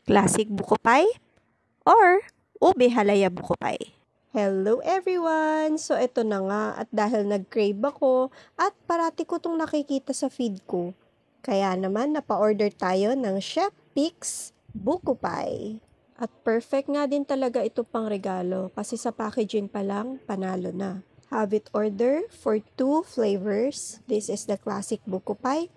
Classic buko pie or ube halaya buko pie. Hello everyone! So ito na nga at dahil nag-crave ako at parati ko itong nakikita sa feed ko. Kaya naman napa-order tayo ng Chef Pix Buko Pie. At perfect nga din talaga ito pang regalo kasi sa packaging pa lang panalo na. Have it order for 2 flavors. This is the classic buko pie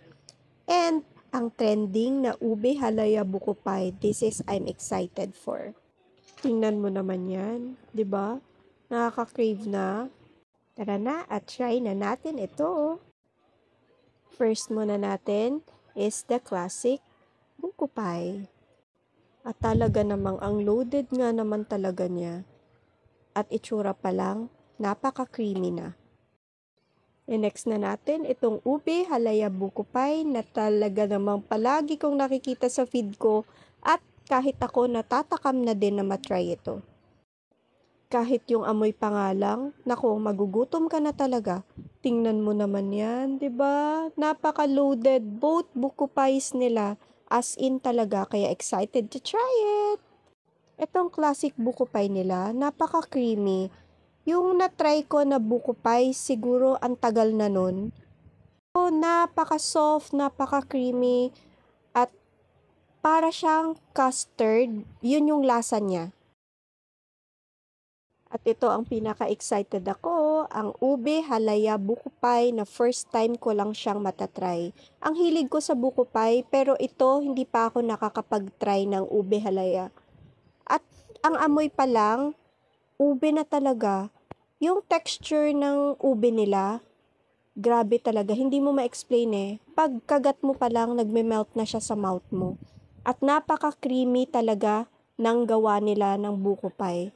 and ang trending na ube halaya buko pie. This is I'm excited for. Tingnan mo naman yan, 'di ba? Nakaka-crave na. Tara na at try na natin ito. First muna natin is the classic buko pie. At talaga namang ang loaded nga naman talaga niya. At itsura pa lang, napaka-creamy na. And next na natin itong ube halaya buko pie na talaga namang palagi kong nakikita sa feed ko at kahit ako natatakam na din na matry ito. Kahit yung amoy pa nga lang, nako, magugutom ka na talaga. Tingnan mo naman yan, 'di ba? Napaka-loaded both buko pies nila, as in talaga, kaya excited to try it. Itong classic buko pie nila, napaka-creamy. Yung na-try ko na buko pie, siguro ang tagal na nun. So, napaka-soft, napaka-creamy, at para siyang custard, yun yung lasa niya. At ito ang pinaka-excited ako, ang ube halaya buko pie na first time ko lang siyang matatry. Ang hilig ko sa buko pie pero ito hindi pa ako nakakapag-try ng ube halaya. At ang amoy pa lang, ube na talaga. Yung texture ng ube nila, grabe talaga, hindi mo ma-explain eh. Pag kagat mo pa lang, nagme-melt na siya sa mouth mo. At napaka-creamy talaga ng gawa nila ng buko pie.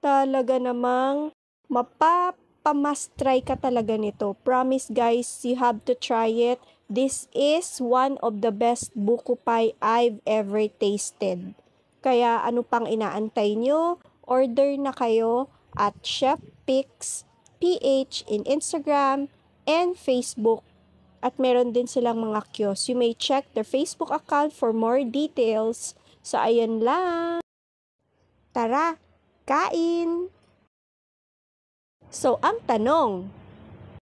Talaga namang mapapamast-try ka talaga nito. Promise guys, you have to try it. This is one of the best buko pie I've ever tasted. Kaya ano pang inaantay nyo? Order na kayo at Chef Pix PH in Instagram and Facebook. At meron din silang mga kiosk. You may check their Facebook account for more details. So ayan lang. Tara! Kain! So, ang tanong,